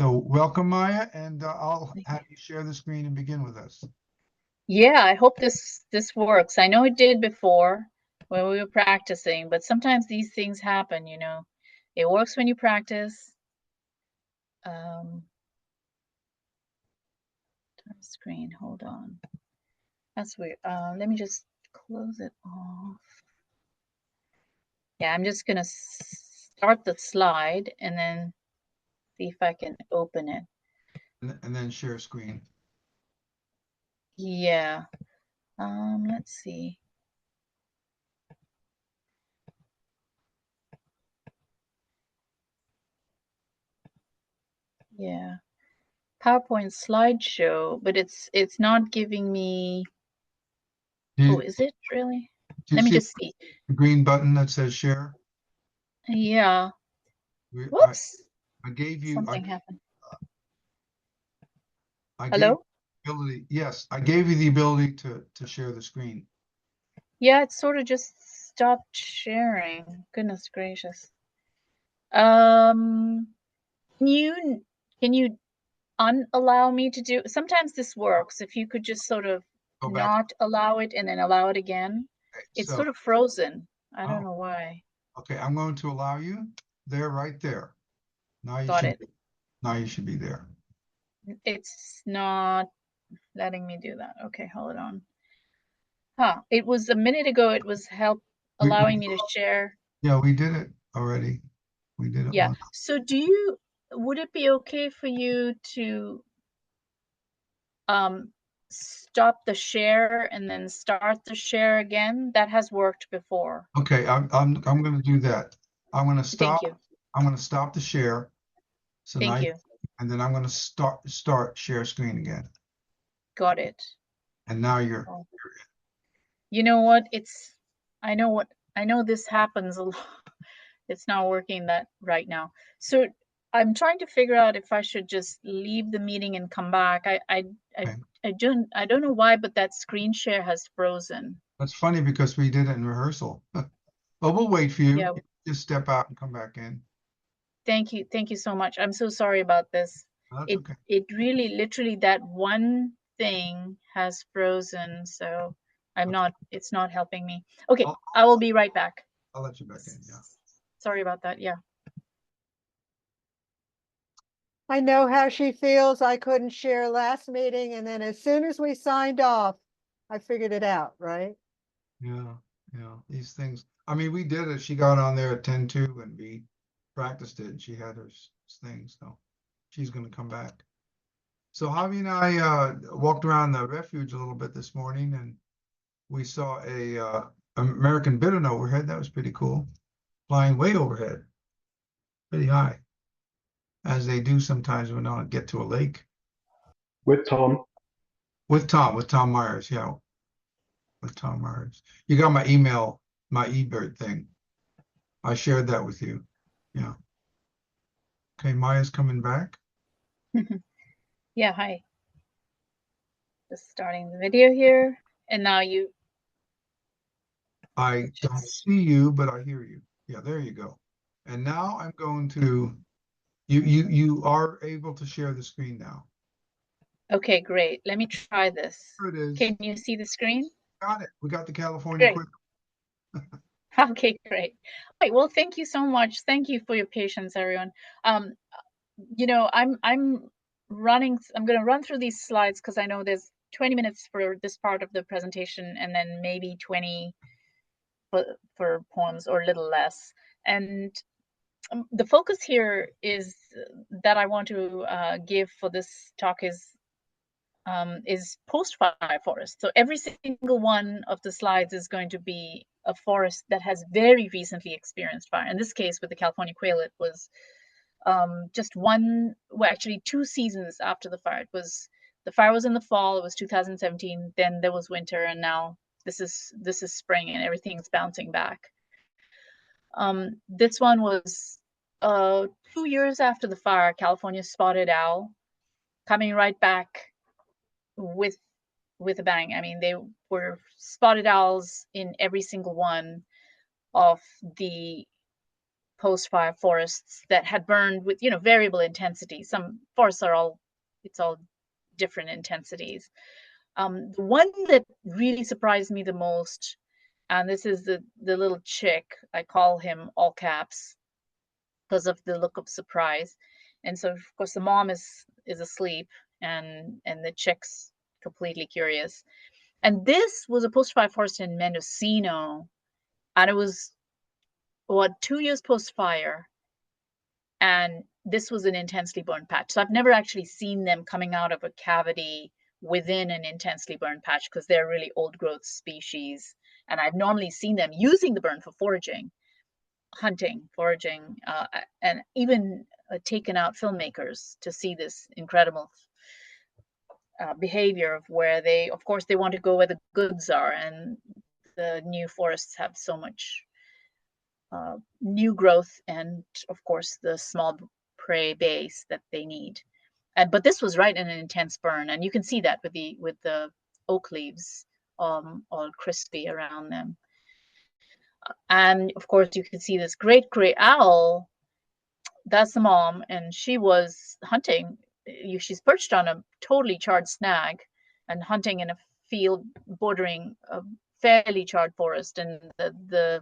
So welcome, Maya, and I'll have you share the screen and begin with us. Yeah, I hope this works. I know it did before when we were practicing, but sometimes these things happen, you know. It works when you practice. Turn screen, hold on. That's weird. Let me just close it off. Yeah, I'm just gonna start the slide and then see if I can open it. And then share screen. Yeah. Let's see. Yeah. PowerPoint slideshow, but it's not giving me. Oh, is it really? Do you Let me see just see. the green button that says share? Yeah. We, Whoops. I gave you, Something happened. I gave Hello? ability, yes, I gave you the ability to share the screen. Yeah, it sort of just stopped sharing. Goodness gracious. Um, can you unallow me to do? Sometimes this works. If you could just sort of Go back. not allow it and then allow it again. Okay, It's so, sort of frozen. I don't oh, know why. okay, I'm going to allow you there, right there. Now you Got should, it. now you should be there. It's not letting me do that. Okay, hold on. Huh. It was a minute ago, it was allowing me to share. Yeah, we did it already. We did it Yeah. once. So would it be okay for you to stop the share and then start the share again? That has worked before. Okay, I'm going to do that. I'm going to Thank stop. you. I'm going to stop the share. So now, Thank you. and then I'm going to start share screen again. Got it. And now you're. Oh. You know what? I know this happens a lot. It's not working that right now. So I'm trying to figure out if I should just leave the meeting and come back. Okay. I don't know why, but that screen share has frozen. That's funny because we did it in rehearsal. But we'll wait for you. Yeah. Just step out and come back in. Thank you. Thank you so much. I'm so sorry about this. That's It okay. it really literally that one thing has frozen, so it's not helping me. Okay, I'll, I will be right back. I'll let you back in. Yeah. Sorry about that. Yeah. I know how she feels. I couldn't share last meeting, and then as soon as we signed off, I figured it out, right? Yeah. Yeah. These things. I mean, we did it. She got on there at 10:02 and we practiced it. And she had her things. So she's going to come back. So Javi and I walked around the refuge a little bit this morning, and we saw a American bittern overhead. That was pretty cool, flying way overhead, pretty high, as they do sometimes when I get to a lake. With Tom. With Tom Myers, yeah, with Tom Myers. You got my email, my eBird thing. I shared that with you. Yeah. Okay, Maya's coming back. Yeah, hi. Just starting the video here. And now I don't see you, but I hear you. Yeah, there you go. And now I'm going to, you are able to share the screen now. Okay, great. Let me try this. Here it is. Can you see the screen? Got it. We got the California Great. quiz. Okay, great. All right, well, thank you so much. Thank you for your patience, everyone. You know, I'm going to run through these slides because I know there's 20 minutes for this part of the presentation and then maybe 20 for poems or a little less. And the focus here is that I want to give for this talk is post-fire forest. So every single one of the slides is going to be a forest that has very recently experienced fire. In this case, with the California quail, it was just actually 2 seasons after the fire. The fire was in the fall. It was 2017. Then there was winter, and now this is spring, and everything's bouncing back. This one was 2 years after the fire. California spotted owl coming right back with a bang. I mean, they were spotted owls in every single one of the post-fire forests that had burned with, variable intensity. Some forests it's all different intensities. The one that really surprised me the most, and this is the little chick, I call him all caps because of the look of surprise. And so of course the mom is asleep and the chick's completely curious. And this was a post-fire forest in Mendocino, and it was 2 years post-fire, and this was an intensely burned patch. So I've never actually seen them coming out of a cavity within an intensely burned patch because they're really old growth species. And I've normally seen them using the burn for foraging, hunting, foraging, and even taken out filmmakers to see this incredible behavior of where they, of course, they want to go where the goods are. And the new forests have so much new growth and, of course, the small prey base that they need. But this was right in an intense burn, and you can see that with the oak leaves all crispy around them. And of course, you can see this great gray owl. That's the mom, and she was hunting. She's perched on a totally charred snag and hunting in a field bordering a fairly charred forest. And the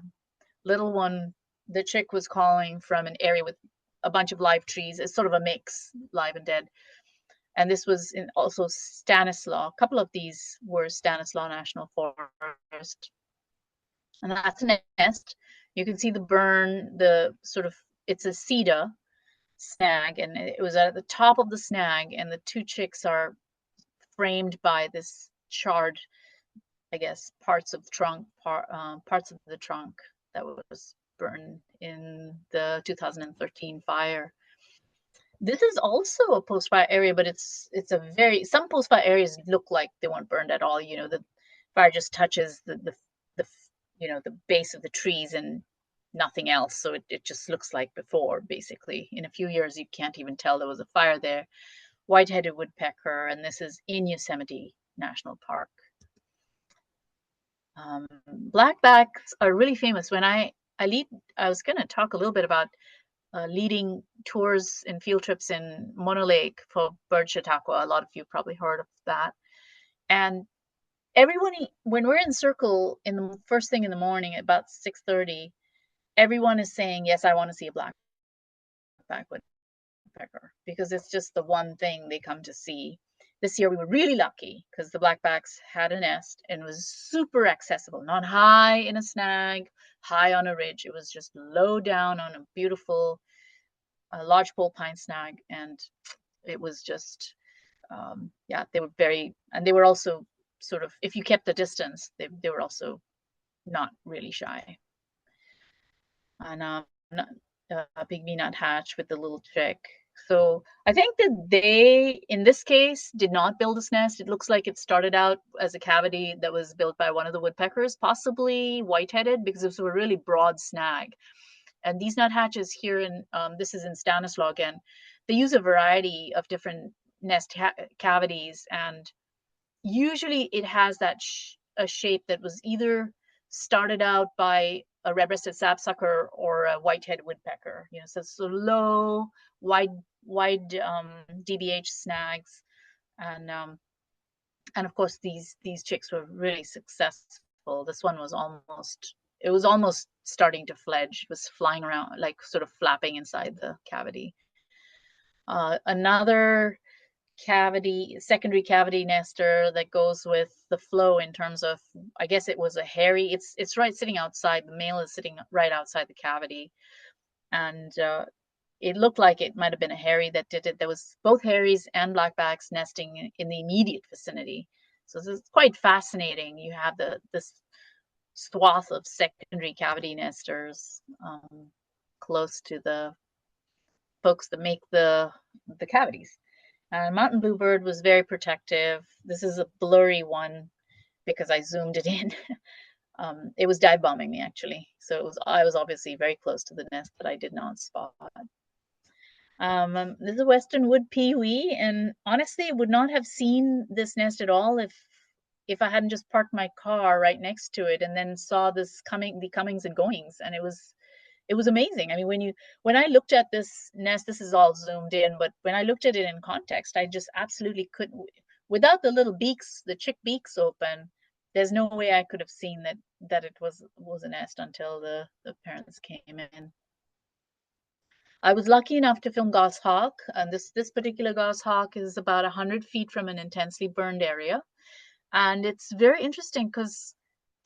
little one, the chick, was calling from an area with a bunch of live trees. It's sort of a mix, live and dead. And this was also Stanislaus. A couple of these were Stanislaus National Forest. And that's a nest. You can see the burn, it's a cedar snag, and it was at the top of the snag, and the two chicks are framed by this charred, I guess, parts of the trunk that was burned in the 2013 fire. This is also a post-fire area, but some post-fire areas look like they weren't burned at all. The fire just touches the base of the trees and nothing else. So it just looks like before, basically. In a few years, you can't even tell there was a fire there. White-headed woodpecker, and this is in Yosemite National Park. Blackbacks are really famous. When I was going to talk a little bit about leading tours and field trips in Mono Lake for bird Chautauqua. A lot of you probably heard of that. And everyone, when we're in circle in the first thing in the morning at about 6:30, everyone is saying, yes, I want to see a blackback woodpecker, because it's just the one thing they come to see. This year we were really lucky because the blackbacks had a nest and was super accessible, not high in a snag, high on a ridge. It was just low down on a beautiful lodgepole pine snag. And it was just, they were they were also sort of, if you kept the distance, they were also not really shy. And a pygmy nuthatch with the little chick. So I think that they, in this case, did not build this nest. It looks like it started out as a cavity that was built by one of the woodpeckers, possibly white-headed, because it was a really broad snag. And these nuthatches here this is in Stanislaus again, they use a variety of different nest cavities, and usually it has that a shape that was either started out by a red-breasted sapsucker or a white-headed woodpecker. So it's so low, wide DBH snags, and of course these chicks were really successful. This one was almost starting to fledge. It was flying around, like sort of flapping inside the cavity. Another secondary cavity nester that goes with the flow in terms of, I guess it was a hairy. It's right sitting outside. The male is sitting right outside the cavity, and it looked like it might have been a hairy that did it. There was both hairies and blackbacks nesting in the immediate vicinity. So this is quite fascinating. You have this swath of secondary cavity nesters close to the folks that make the cavities. Mountain bluebird was very protective. This is a blurry one because I zoomed it in. It was dive bombing me, actually. So I was obviously very close to the nest that I did not spot. This is a western wood pewee, and honestly, would not have seen this nest at all if I hadn't just parked my car right next to it and then saw the comings and goings. And it was it was amazing. I mean, when I looked at this nest, this is all zoomed in, but when I looked at it in context, I just absolutely couldn't, without the little beaks, the chick beaks open, there's no way I could have seen that it was a nest until the parents came in. I was lucky enough to film goshawk, and this particular goshawk is about 100 feet from an intensely burned area. And it's very interesting because,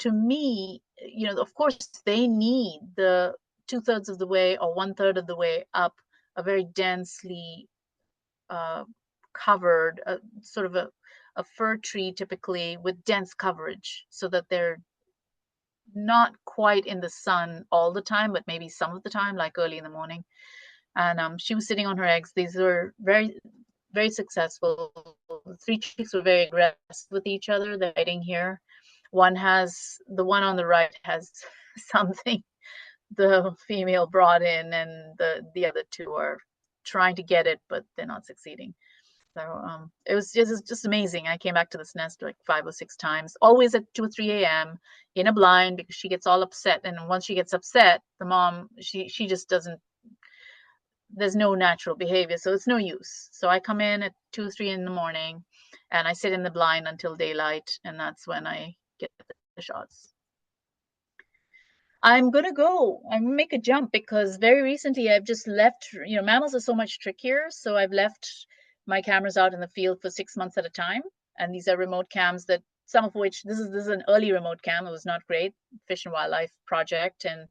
to me, you know, of course, they need the 2/3 of the way or 1/3 of the way up a very densely covered, sort of a fir tree, typically with dense coverage, so that they're not quite in the sun all the time, but maybe some of the time, like early in the morning. And she was sitting on her eggs. These were very, very successful. The 3 chicks were very aggressive with each other. They're fighting here. The one on the right has something the female brought in, and the other 2 are trying to get it, but they're not succeeding. So it was just amazing. I came back to this nest like 5 or 6 times, always at 2 or 3 a.m. in a blind, because she gets all upset. And once she gets upset, the mom, she just doesn't, there's no natural behavior, so it's no use. So I come in at 2 or 3 in the morning, and I sit in the blind until daylight, and that's when I get the shots. I'm gonna make a jump, because very recently I've just left, you know, mammals are so much trickier. So I've left my cameras out in the field for 6 months at a time. And these are remote cams that, some of which, this is an early remote cam. It was not great, Fish and Wildlife Project. And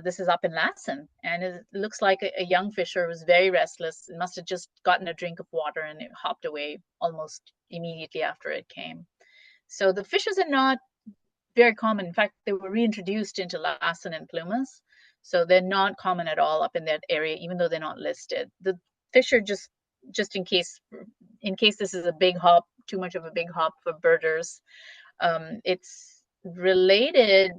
this is up in Lassen, and it looks like a young fisher was very restless. It must have just gotten a drink of water, and it hopped away almost immediately after it came. So the fishes are not very common. In fact, they were reintroduced into Lassen and Plumas, so they're not common at all up in that area, even though they're not listed. The fisher, just in case this is a big hop, too much of a big hop for birders, it's related.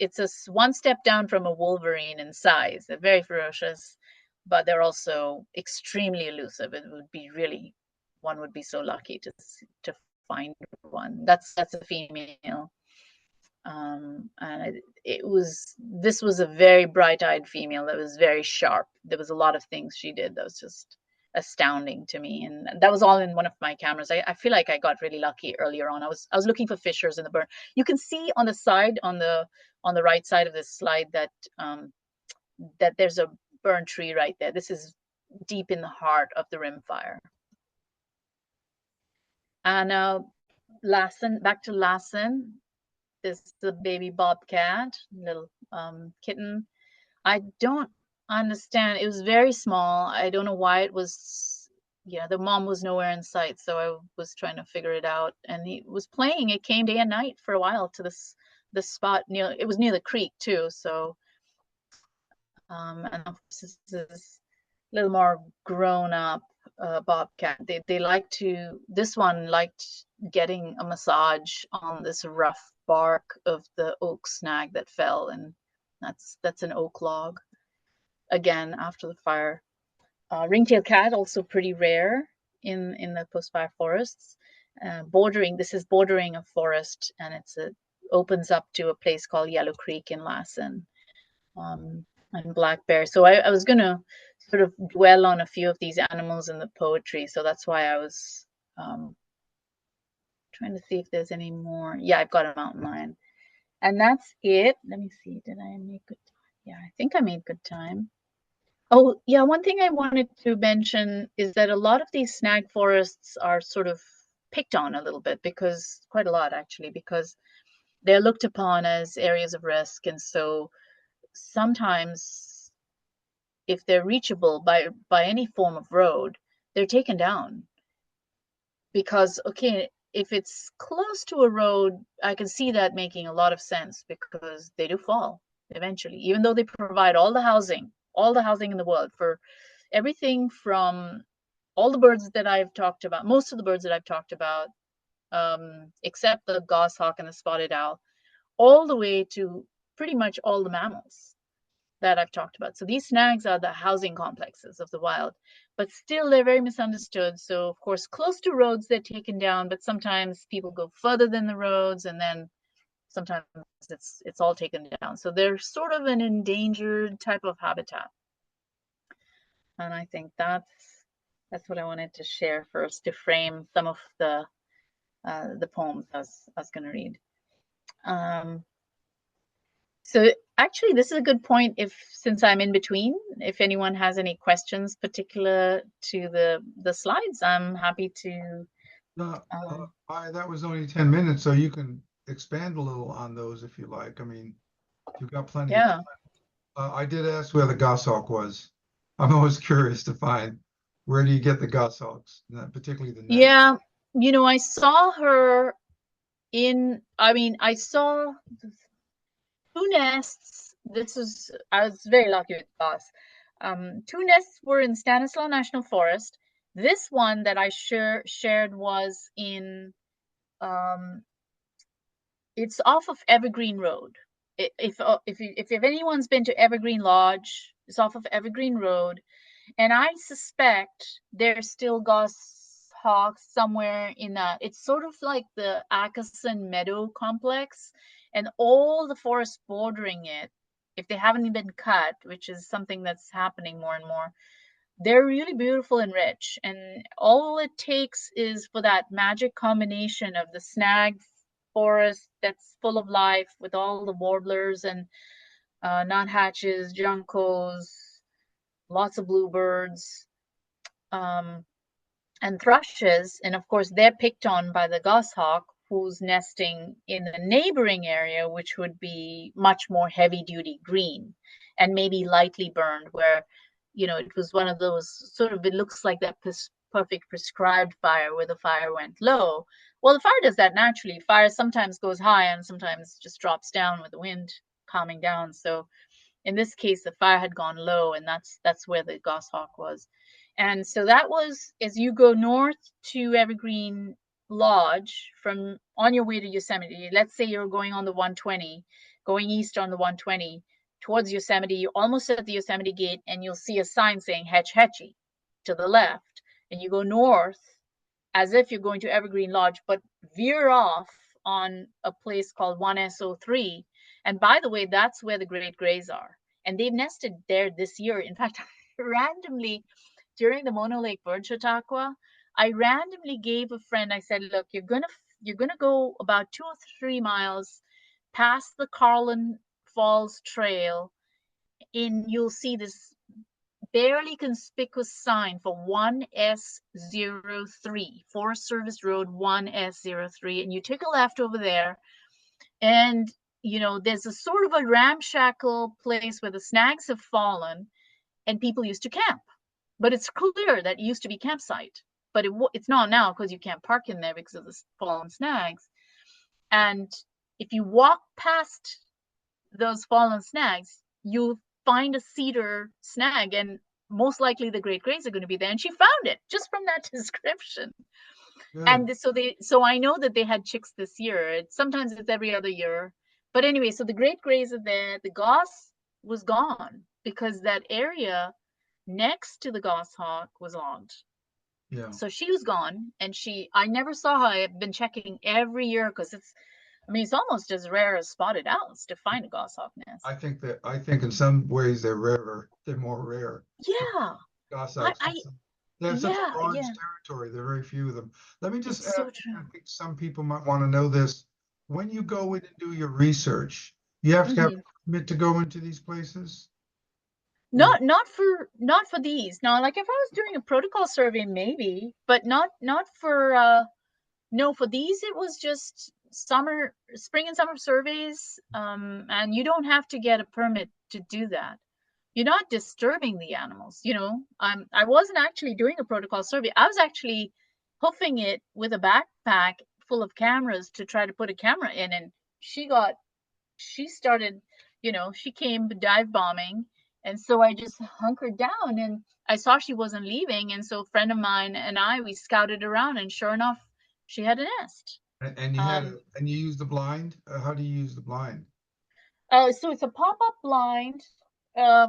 It's one step down from a wolverine in size. They're very ferocious, but they're also extremely elusive. It would be really, one would be so lucky to find one. That's a female. And this was a very bright-eyed female that was very sharp. There was a lot of things she did that was just astounding to me, and that was all in one of my cameras. I feel like I got really lucky earlier on. I was looking for fishers in the burn. You can see on the side, on the right side of this slide, that that there's a burn tree right there. This is deep in the heart of the rimfire. And Lassen, back to Lassen. This is a baby bobcat, little kitten. I don't understand. It was very small. I don't know why it was. Yeah, the mom was nowhere in sight, so I was trying to figure it out. And he was playing. It came day and night for a while to this spot near. It was near the creek too. So, and this is a little more grown up bobcat. They like to. This one liked getting a massage on this rough bark of the oak snag that fell, and that's an oak log. Again, after the fire. Ringtail cat, also pretty rare in the post-fire forests. This is bordering a forest, and opens up to a place called Yellow Creek in Lassen, and black bear. So I was gonna sort of dwell on a few of these animals in the poetry, so that's why I was trying to see if there's any more. Yeah, I've got a mountain lion, and that's it. Let me see, did I make good time? Yeah, I think I made good time. Oh, yeah, one thing I wanted to mention is that a lot of these snag forests are sort of picked on a little bit, because quite a lot actually, because they're looked upon as areas of risk. And so sometimes, if they're reachable by any form of road, they're taken down. Because, okay, if it's close to a road, I can see that making a lot of sense, because they do fall eventually, even though they provide all the housing in the world for everything from all the birds that I've talked about, most of the birds that I've talked about, except the goshawk and the spotted owl, all the way to pretty much all the mammals that I've talked about. So these snags are the housing complexes of the wild, but still they're very misunderstood. So of course, close to roads, they're taken down, but sometimes people go further than the roads, and then sometimes it's all taken down. So they're sort of an endangered type of habitat. And I think that's what I wanted to share first to frame some of the poems I was going to read. So actually, this is a good point. Since I'm in between, if anyone has any questions particular to the slides, I'm happy to. No, that was only 10 minutes, so you can expand a little on those if you like. I mean, you've got plenty of Yeah. time. I did ask where the goshawk was. I'm always curious to find where do you get the goshawks, particularly the nest. Yeah, I saw her I saw 2 nests. I was very lucky with Boss. 2 nests were in Stanislaus National Forest. This one that I shared was in, it's off of Evergreen Road. If anyone's been to Evergreen Lodge, it's off of Evergreen Road. And I suspect there's still goshawks somewhere in that. It's sort of like the Ackerson Meadow complex, and all the forests bordering it, if they haven't been cut, which is something that's happening more and more, they're really beautiful and rich. And all it takes is for that magic combination of the snag forest that's full of life with all the warblers and nuthatches, juncos, lots of bluebirds, and thrushes. And of course, they're picked on by the goshawk, who's nesting in the neighboring area, which would be much more heavy duty green and maybe lightly burned, where, it was one of those sort of, it looks like that perfect prescribed fire where the fire went low. Well, the fire does that naturally. Fire sometimes goes high and sometimes just drops down with the wind calming down. So in this case, the fire had gone low, and that's where the goshawk was. And so that was, as you go north to Evergreen Lodge from on your way to Yosemite, let's say you're going on the 120, going east on the 120 towards Yosemite, you're almost at the Yosemite gate, and you'll see a sign saying Hetch Hetchy to the left. And you go north as if you're going to Evergreen Lodge, but veer off on a place called 1SO3. And by the way, that's where the great grays are. And they've nested there this year. In fact, randomly, during the Mono Lake Bird Chautauqua, I randomly gave a friend, I said, look, you're gonna go about 2 or 3 miles past the Carlin Falls Trail, and you'll see this barely conspicuous sign for 1S03, Forest Service Road 1S03, and you take a left over there, and there's a sort of a ramshackle place where the snags have fallen and people used to camp. But it's clear that it used to be campsite, but it's not now because you can't park in there because of the fallen snags. And if you walk past those fallen snags, you'll find a cedar snag, and most likely the great grays are going to be there. And she found it just from that description. Good. And so I know that they had chicks this year. Sometimes it's every other year. But anyway, so the great grays are there. The goss was gone because that area next to the goshawk was logged. Yeah. So she was gone, and I never saw her. I've been checking every year because it's almost as rare as spotted owls to find a goshawk nest. I think in some ways they're rarer. They're more rare. Yeah. Goshawks. They have such a broad territory. There are very few of them. Let me just add, I think some people might want to know this. When you go in and do your research, you have to have a permit to go into these places? Not for these. Now, like if I was doing a protocol survey, maybe, but not for no, for these it was just spring and summer surveys, and you don't have to get a permit to do that. You're not disturbing the animals, I wasn't actually doing a protocol survey. I was actually hoofing it with a backpack full of cameras to try to put a camera in, and she started, she came dive bombing. And so I just hunkered down, and I saw she wasn't leaving. And so a friend of mine and we scouted around, and sure enough, she had a nest. And you use the blind? How do you use the blind? So it's a pop-up blind. I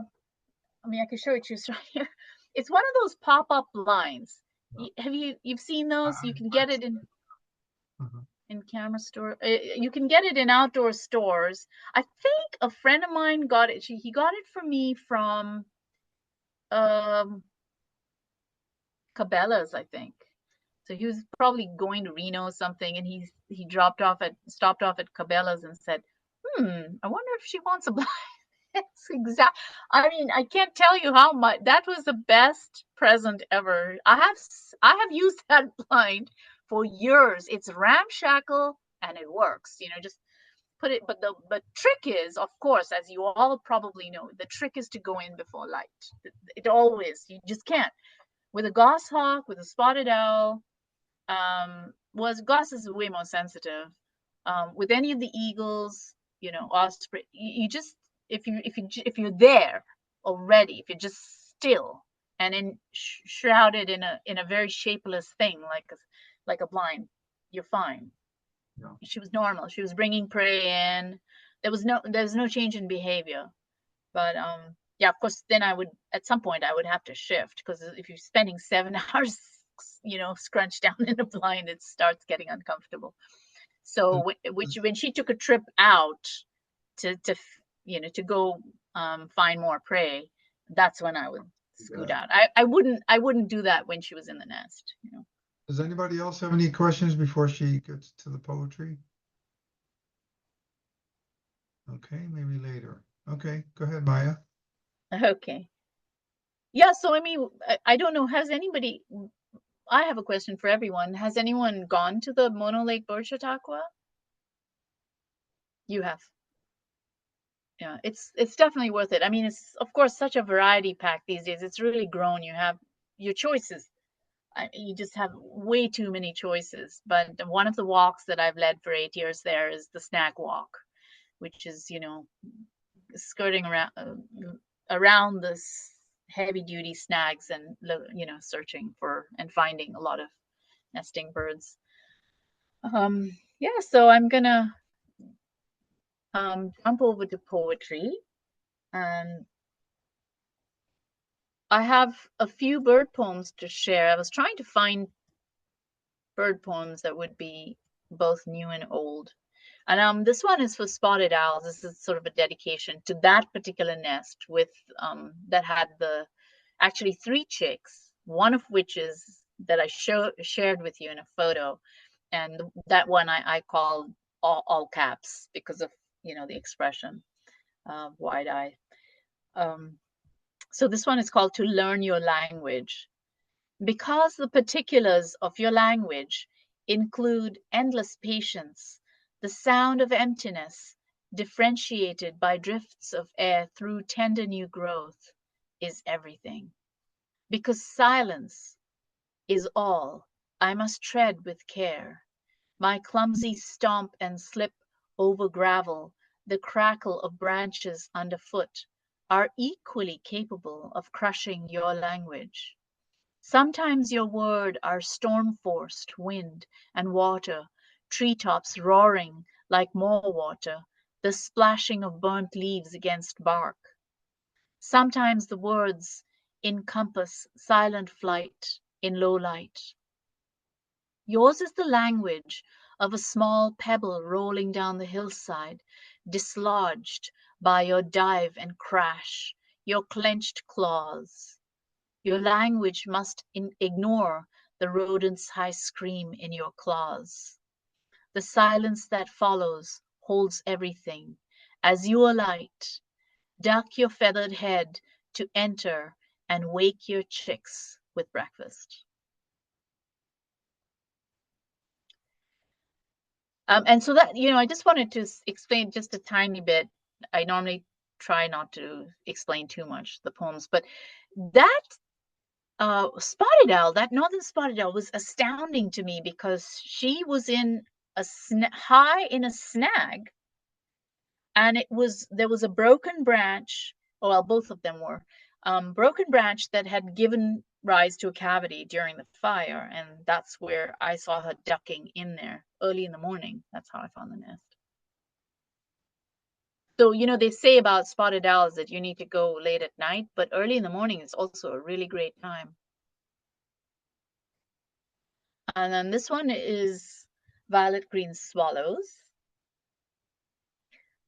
can show it to you right here. It's one of those pop-up blinds. You've seen those? You can get it in camera store. You can get it in outdoor stores. I think a friend of mine got it. He got it for me from Cabela's, I think. So he was probably going to Reno or something, and he stopped off at Cabela's and said, I wonder if she wants a blind. It's exact. I mean, I can't tell you how much that was the best present ever. I have used that blind for years. It's ramshackle and it works. You know, just put it. But the trick is, of course, as you all probably know, the trick is to go in before light. It always, you just can't. With a goshawk, with a spotted owl, goss is way more sensitive. With any of the eagles, you know, osprey, you just if you're there already, if you're just still and shrouded in a very shapeless thing like a blind, you're fine. Yeah. She was normal. She was bringing prey in. There was no change in behavior. But yeah, of course, then at some point I would have to shift, because if you're spending 7 hours, you know, scrunched down in a blind, it starts getting uncomfortable. So when she took a trip out to go find more prey, that's when I would scoot out. I wouldn't do that when she was in the nest, you know. Does anybody else have any questions before she gets to the poetry? Okay, maybe later. Okay, go ahead, Maya. Okay. Yeah, so I mean, I don't know, I have a question for everyone. Has anyone gone to the Mono Lake Bird Chautauqua? You have. Yeah, it's definitely worth it. I mean, it's of course such a variety pack these days. It's really grown. You have your choices. You just have way too many choices. But one of the walks that I've led for 8 years there is the Snag Walk, which is, you know, skirting around this heavy duty snags and, you know, searching for and finding a lot of nesting birds. Yeah, so I'm gonna jump over to poetry, and I have a few bird poems to share. I was trying to find bird poems that would be both new and old. And this one is for spotted owls. This is sort of a dedication to that particular nest with that had actually 3 chicks, one of which is that I shared with you in a photo. And that one I called all caps because of, you know, the expression wide eye. So this one is called To Learn Your Language. Because the particulars of your language include endless patience, the sound of emptiness, differentiated by drifts of air through tender new growth, is everything. Because silence is all, I must tread with care. My clumsy stomp and slip over gravel, the crackle of branches underfoot, are equally capable of crushing your language. Sometimes your word are storm-forced wind and water, treetops roaring like more water, the splashing of burnt leaves against bark. Sometimes the words encompass silent flight in low light. Yours is the language of a small pebble rolling down the hillside, dislodged by your dive and crash, your clenched claws. Your language must ignore the rodent's high scream in your claws. The silence that follows holds everything. As you alight, duck your feathered head to enter and wake your chicks with breakfast. And so that, you know, I just wanted to explain just a tiny bit. I normally try not to explain too much the poems, but that spotted owl, that northern spotted owl, was astounding to me because she was in high in a snag, and there was a broken branch. Well, both of them were broken branch that had given rise to a cavity during the fire, and that's where I saw her ducking in there early in the morning. That's how I found the nest. So, you know, they say about spotted owls that you need to go late at night, but early in the morning is also a really great time. And then this one is violet-green swallows.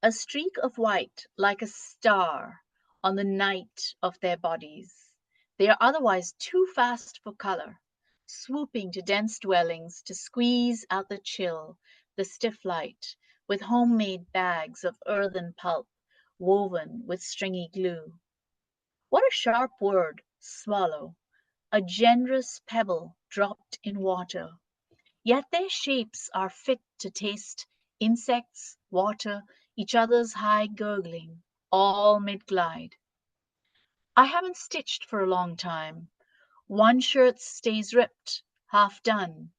A streak of white like a star on the night of their bodies. They are otherwise too fast for color, swooping to dense dwellings to squeeze out the chill, the stiff light, with homemade bags of earthen pulp woven with stringy glue. What a sharp word, swallow, a generous pebble dropped in water. Yet their shapes are fit to taste insects, water, each other's high gurgling, all mid-glide. I haven't stitched for a long time. One shirt stays ripped, half done,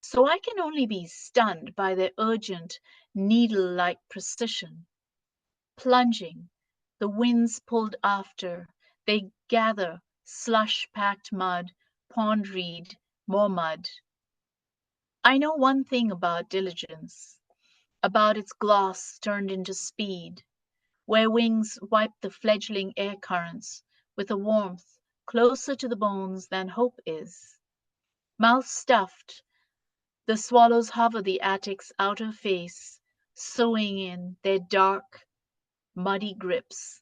so I can only be stunned by their urgent, needle-like precision. Plunging, the winds pulled after, they gather slush-packed mud, pond reed, more mud. I know one thing about diligence, about its gloss turned into speed, where wings wipe the fledgling air currents with a warmth closer to the bones than hope is. Mouth stuffed, the swallows hover the attic's outer face, sewing in their dark, muddy grips,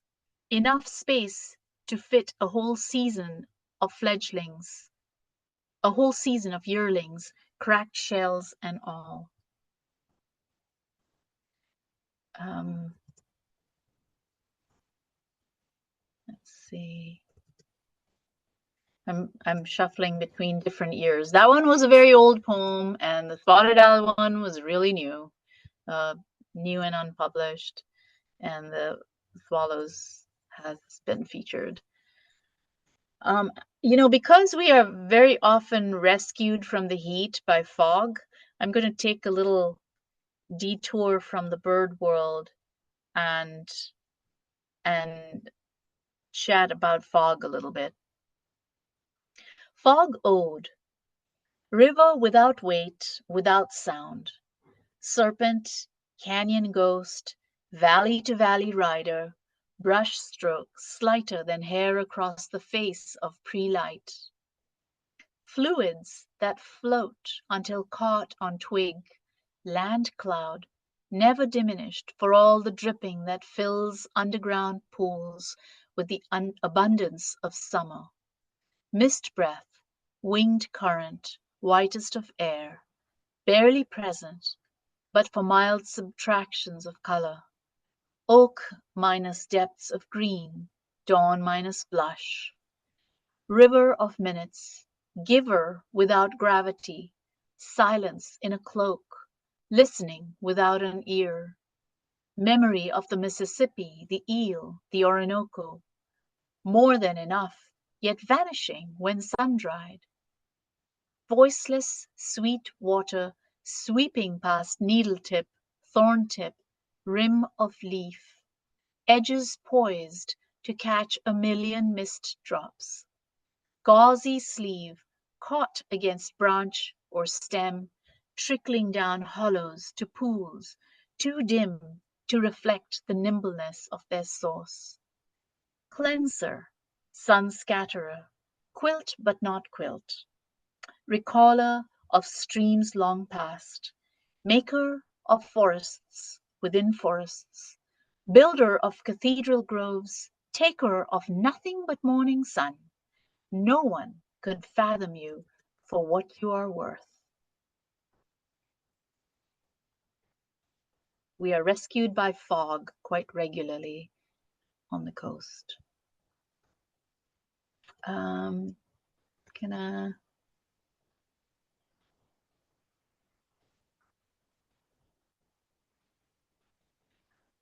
enough space to fit a whole season of fledglings, a whole season of yearlings, cracked shells and all. Let's see. I'm shuffling between different years. That one was a very old poem, and the Spotted Owl one was really new, new and unpublished, and the Swallows has been featured. Because we are very often rescued from the heat by fog, I'm going to take a little detour from the bird world and chat about fog a little bit. Fog Ode. River without weight, without sound. Serpent, canyon ghost, valley to valley rider, brush stroke slighter than hair across the face of pre-light. Fluids that float until caught on twig, land cloud, never diminished for all the dripping that fills underground pools with the abundance of summer. Mist breath, winged current, whitest of air, barely present, but for mild subtractions of color. Oak minus depths of green, dawn minus blush. River of minutes, giver without gravity, silence in a cloak, listening without an ear. Memory of the Mississippi, the eel, the Orinoco. More than enough, yet vanishing when sun-dried. Voiceless, sweet water sweeping past needle-tip, thorn-tip, rim of leaf, edges poised to catch a million mist drops. Gauzy sleeve caught against branch or stem, trickling down hollows to pools, too dim to reflect the nimbleness of their source. Cleanser, sun scatterer, quilt but not quilt. Recaller of streams long past, maker of forests within forests, builder of cathedral groves, taker of nothing but morning sun. No one could fathom you for what you are worth. We are rescued by fog quite regularly on the coast.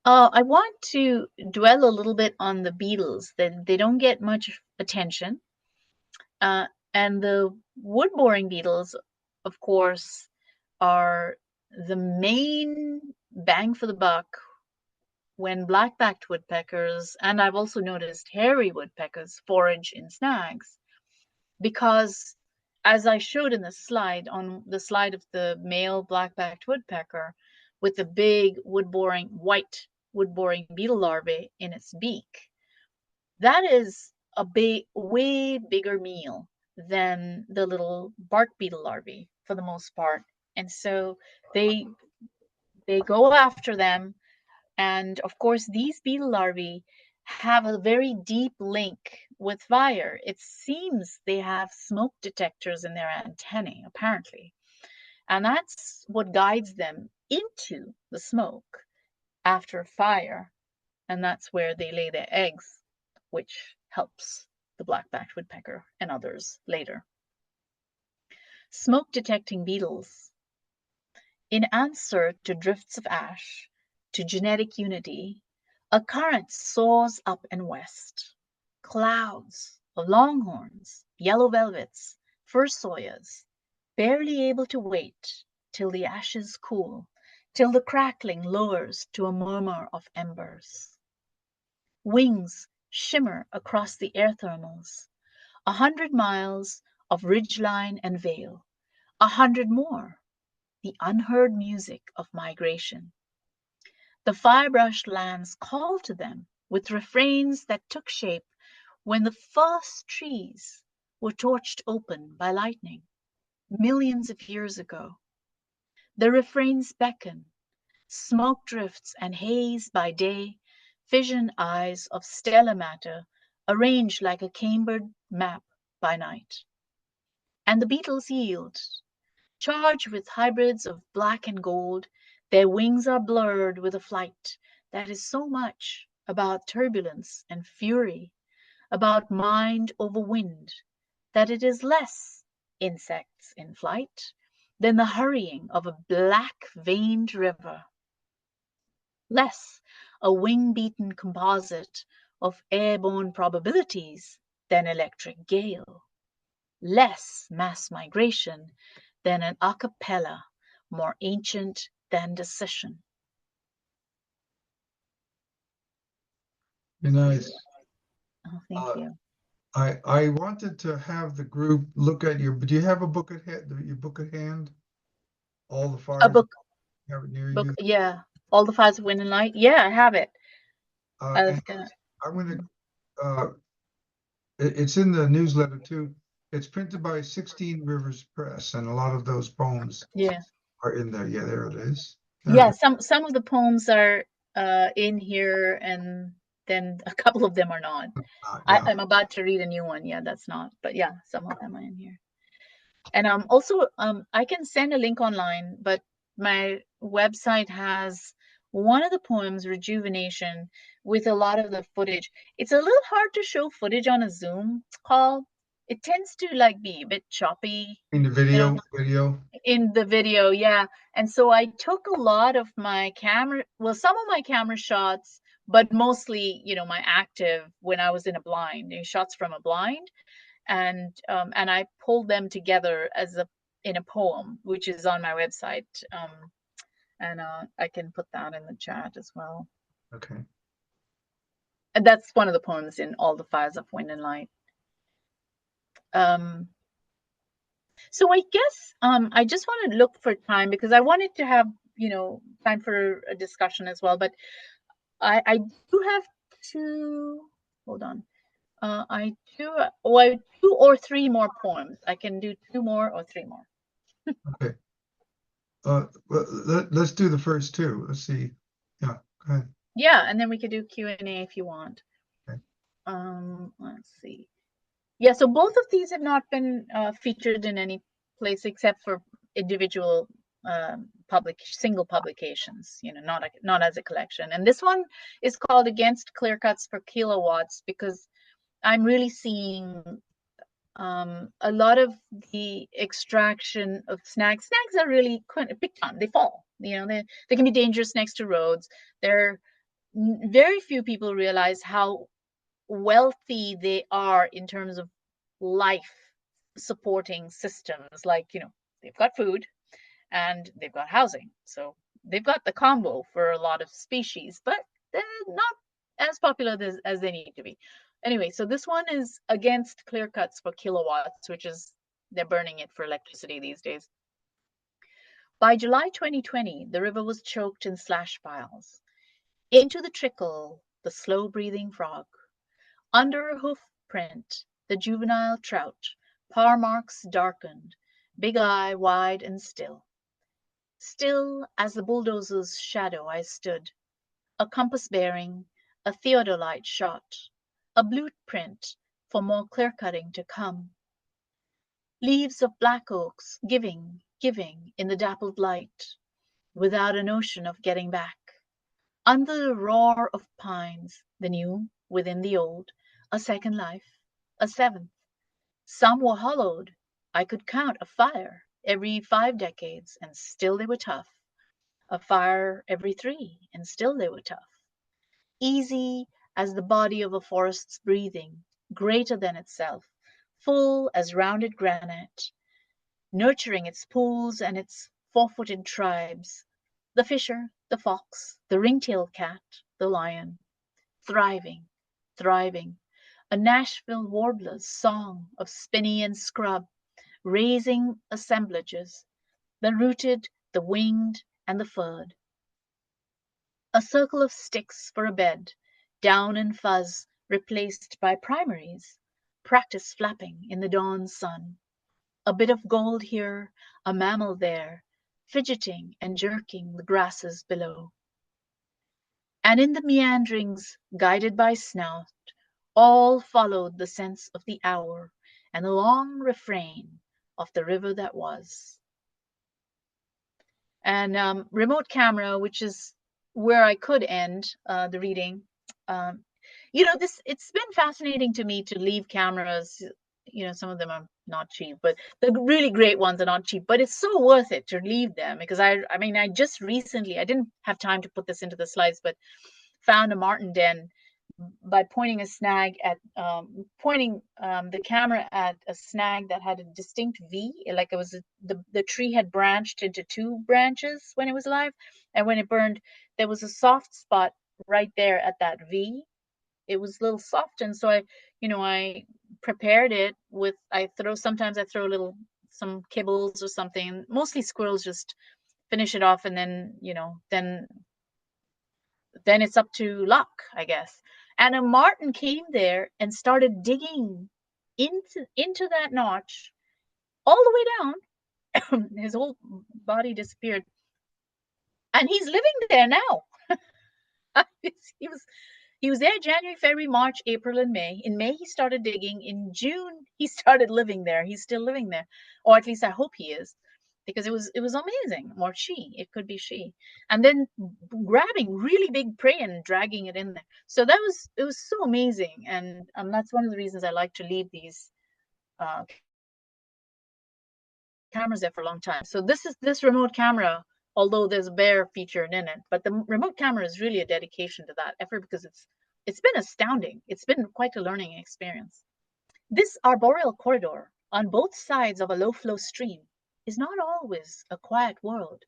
I want to dwell a little bit on the beetles. They don't get much attention. And the wood-boring beetles, of course, are the main bang for the buck when black-backed woodpeckers, and I've also noticed hairy woodpeckers, forage in snags. Because as I showed in the slide, on the slide of the male black-backed woodpecker with the big white wood-boring beetle larvae in its beak, that is a way bigger meal than the little bark beetle larvae for the most part. And so they go after them. And of course, these beetle larvae have a very deep link with fire. It seems they have smoke detectors in their antennae, apparently. And that's what guides them into the smoke after fire. And that's where they lay their eggs, which helps the black-backed woodpecker and others later. Smoke detecting beetles. In answer to drifts of ash, to genetic unity, a current soars up and west. Clouds of longhorns, yellow velvets, fursoias, barely able to wait till the ashes cool, till the crackling lowers to a murmur of embers. Wings shimmer across the air thermals, 100 miles of ridgeline and vale, 100 more, the unheard music of migration. The fire-brushed lands call to them with refrains that took shape when the first trees were torched open by lightning millions of years ago. The refrains beckon, smoke drifts and haze by day, fission eyes of stellar matter arranged like a cambered map by night. And the beetles yield, charged with hybrids of black and gold. Their wings are blurred with a flight that is so much about turbulence and fury, about mind over wind, that it is less insects in flight than the hurrying of a black-veined river, less a wing-beaten composite of airborne probabilities than electric gale, less mass migration than an a cappella more ancient than decision. Nice. Oh, thank Uh, you. I wanted to have the group look at do you have a book at hand, your book at hand? All the fires? A book, Have it near you? yeah. All the Fires of Wind and Light. Yeah, I have it. I was And gonna. I'm gonna, it's in the newsletter too. It's printed by 16 Rivers Press, and a lot of those poems Yeah. are in there. Yeah, there it is. There Yeah, it some of the poems are in here, and then a couple of them are not. is. Yeah. I'm about to read a new one. Yeah, that's not. But yeah, some of them are in here. And also I can send a link online, but my website has one of the poems, Rejuvenation, with a lot of the footage. It's a little hard to show footage on a Zoom call. It tends to like be a bit choppy, In the you know, video. in the video, yeah. And so I took a lot of my camera, well, some of my camera shots, but mostly, my active when I was in a blind, shots from a blind, and I pulled them together in a poem, which is on my website, and I can put that in the chat as well. Okay. And that's one of the poems in All the Fires of Wind and Light. So I guess I just want to look for time because I wanted to have time for a discussion as well. But I do have to hold on. I do well, 2 or 3 more poems. I can do 2 more or 3 more. Okay. Well, let's do the first 2. Let's see. Yeah, go ahead. Yeah, and then we could do Q&A if you want. Okay. Let's see. Yeah, so both of these have not been featured in any place except for individual single publications, not as a collection. And this one is called Against Clear Cuts for Kilowatts because I'm really seeing a lot of the extraction of snags. Snags are really picked on. They fall. They can be dangerous next to roads. Very few people realize how wealthy they are in terms of life supporting systems. Like, they've got food and they've got housing. So they've got the combo for a lot of species, but they're not as popular as they need to be. Anyway, so this one is Against Clear Cuts for Kilowatts, which is they're burning it for electricity these days. By July 2020, the river was choked in slash piles. Into the trickle, the slow-breathing frog. Under a hoof print, the juvenile trout, paw marks darkened, big eye wide and still. Still as the bulldozer's shadow I stood, a compass bearing, a theodolite shot, a blueprint for more clear-cutting to come. Leaves of black oaks giving in the dappled light, without a notion of getting back. Under the roar of pines, the new within the old, a second life, a seventh. Some were hollowed. I could count a fire every 5 decades, and still they were tough. A fire every 3, and still they were tough. Easy as the body of a forest's breathing, greater than itself, full as rounded granite, nurturing its pools and its 4-footed tribes, the fisher, the fox, the ring-tailed cat, the lion, thriving, a Nashville warbler's song of spinney and scrub, raising assemblages, the rooted, the winged, and the furred. A circle of sticks for a bed, down and fuzz replaced by primaries, practice flapping in the dawn sun. A bit of gold here, a mammal there, fidgeting and jerking the grasses below. And in the meanderings, guided by snout, all followed the sense of the hour and the long refrain of the river that was. And remote camera, which is where I could end the reading. It's been fascinating to me to leave cameras. Some of them are not cheap, but the really great ones are not cheap, but it's so worth it to leave them because I just recently, I didn't have time to put this into the slides, but found a marten den by pointing the camera at a snag that had a distinct V, like it was the tree had branched into 2 branches when it was alive, and when it burned, there was a soft spot right there at that V. It was a little soft, and so I prepared it with, sometimes I throw some kibbles or something. Mostly squirrels just finish it off, and then then it's up to luck, I guess. And a marten came there and started digging into that notch all the way down. His whole body disappeared. And he's living there now. He was there January, February, March, April, and May. In May, he started digging. In June, he started living there. He's still living there. Or at least I hope he is. Because it was amazing. Or she, it could be she. And then grabbing really big prey and dragging it in there. So it was so amazing. And that's one of the reasons I like to leave these cameras there for a long time. So this remote camera, although there's a bear featured in it, but the remote camera is really a dedication to that effort because it's been astounding. It's been quite a learning experience. This arboreal corridor on both sides of a low-flow stream is not always a quiet world,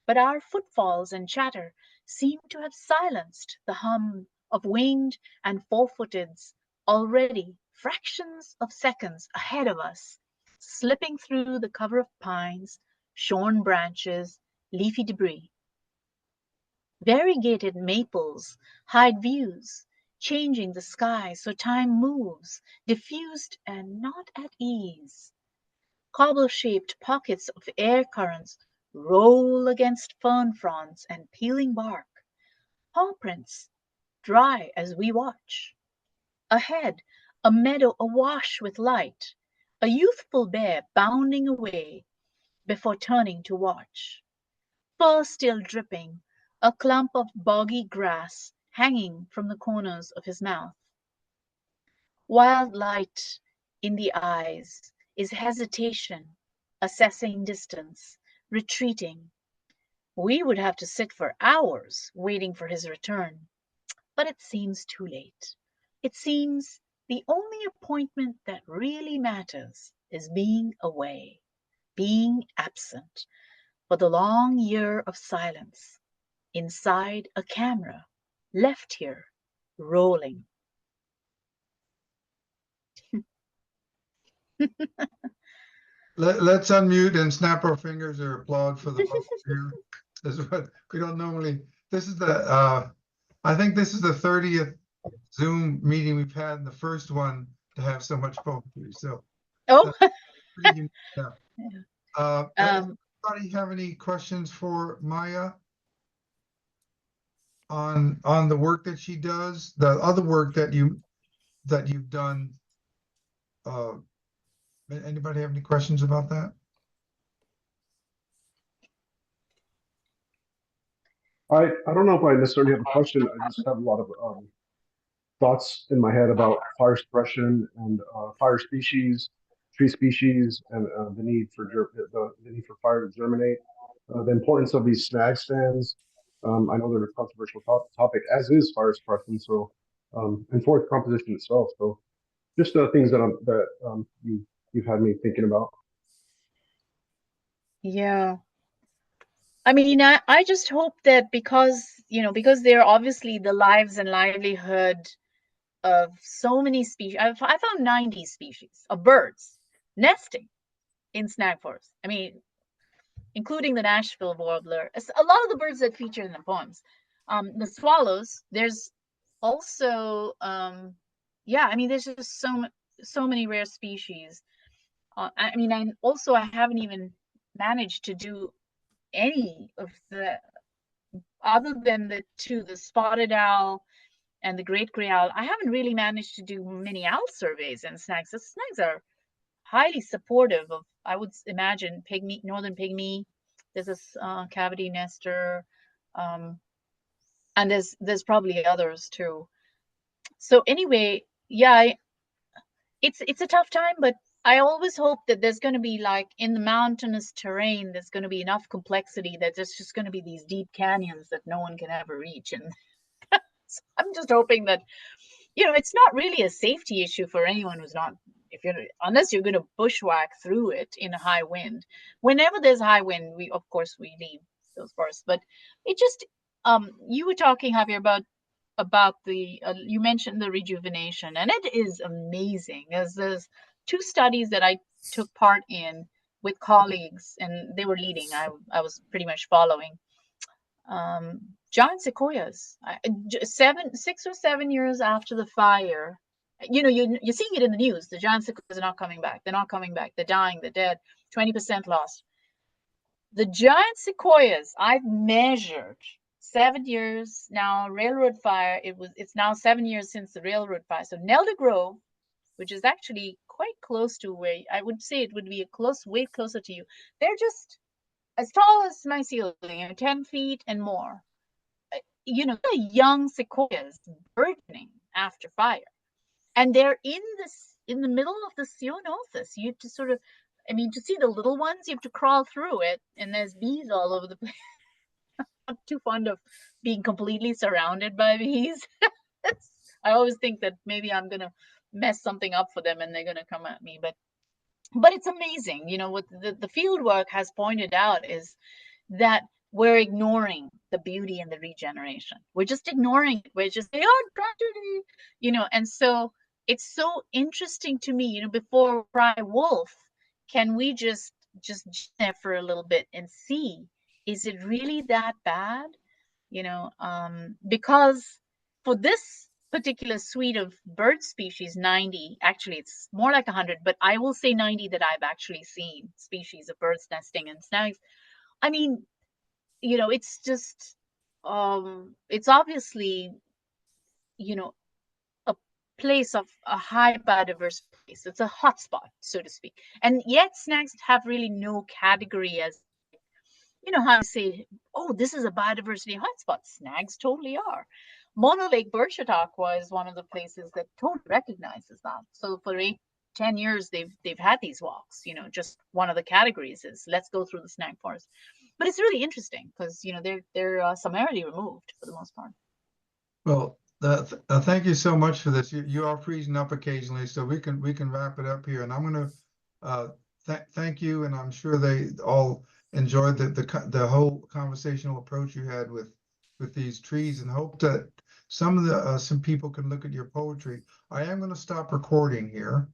but our footfalls and chatter seem to have silenced the hum of winged and 4-footeds already fractions of seconds ahead of us, slipping through the cover of pines, shorn branches, leafy debris. Variegated maples hide views, changing the sky so time moves, diffused and not at ease. Cobble-shaped pockets of air currents roll against fern fronds and peeling bark. Paw prints dry as we watch. Ahead, a meadow awash with light, a youthful bear bounding away before turning to watch. Fur still dripping, a clump of boggy grass hanging from the corners of his mouth. Wild light in the eyes is hesitation, assessing distance, retreating. We would have to sit for hours waiting for his return, but it seems too late. It seems the only appointment that really matters is being away, being absent for the long year of silence, inside a camera, left here, rolling. Let's unmute and snap our fingers or applaud for the bubbles here. This is what we don't normally. This is I think this is the 30th Zoom meeting we've had, and the first one to have so much poetry. So Oh, pretty unique, yeah. Anybody have any questions for Maya? On the work that she does, the other work that you've done? Anybody have any questions about that? I don't know if I necessarily have a question. I just have a lot of thoughts in my head about fire suppression and fire species, tree species, and the need for the need for fire to germinate. The importance of these snag stands. I know they're a controversial topic, as is fire suppression. So, and forest composition itself. So, just things that you've had me thinking about. Yeah. I mean, I just hope that because they're obviously the lives and livelihood of so many species. I found 90 species of birds nesting in snag forests. I mean, including the Nashville warbler, a lot of the birds that feature in the poems. The swallows, there's also, yeah, I mean, there's just so many rare species. I mean, and also I haven't even managed to do any of the, other than the spotted owl and the great gray owl. I haven't really managed to do many owl surveys and snags. The snags are highly supportive of, I would imagine, northern pygmy. There's this cavity nester, and there's probably others too. So anyway, yeah, it's a tough time, but I always hope that there's going to be, like, in the mountainous terrain, there's going to be enough complexity that there's just going to be these deep canyons that no one can ever reach. And so I'm just hoping that, it's not really a safety issue for anyone who's not, unless you're going to bushwhack through it in a high wind. Whenever there's high wind, of course we leave those forests. But it just, you were talking, Javier, about the, you mentioned the rejuvenation, and it is amazing. There's 2 studies that I took part in with colleagues, and they were leading. I was pretty much following. Giant sequoias, 6 or 7 years after the fire, you're seeing it in the news. The giant sequoias are not coming back. They're not coming back. They're dying. They're dead. 20% lost. The giant sequoias I've measured 7 years now. Railroad fire. It's now 7 years since the railroad fire. So Nelda Grove, which is actually quite close to where I would say it would be way closer to you. They're just as tall as my ceiling, 10 feet and more. The young sequoias burgeoning after fire, and they're in the middle of the ceanothus. You have to sort of, to see the little ones, you have to crawl through it, and there's bees all over the place. I'm not too fond of being completely surrounded by bees. I always think that maybe I'm gonna mess something up for them and they're gonna come at me, but it's amazing. What the field work has pointed out is that we're ignoring the beauty and the regeneration. We're just ignoring it. We're just saying, oh, tragedy, and so it's so interesting to me, before cry wolf, can we just there for a little bit and see, is it really that bad? Because for this particular suite of bird species, 90, actually it's more like 100, but I will say 90 that I've actually seen species of birds nesting in snags. I mean, it's just, it's obviously, a place of a high biodiverse place. It's a hotspot, so to speak. And yet snags have really no category as, how you say, oh, this is a biodiversity hotspot. Snags totally are. Mono Lake Bird Chautauqua is one of the places that totally recognizes that. So for 8-10 years, they've had these walks. Just one of the categories is let's go through the snag forest. But it's really interesting because they're summarily removed for the most part. Well, thank you so much for this. You are freezing up occasionally, so we can wrap it up here. And I'm going to thank you, and I'm sure they all enjoyed the whole conversational approach you had with these trees, and hope that some people can look at your poetry. I am going to stop recording here.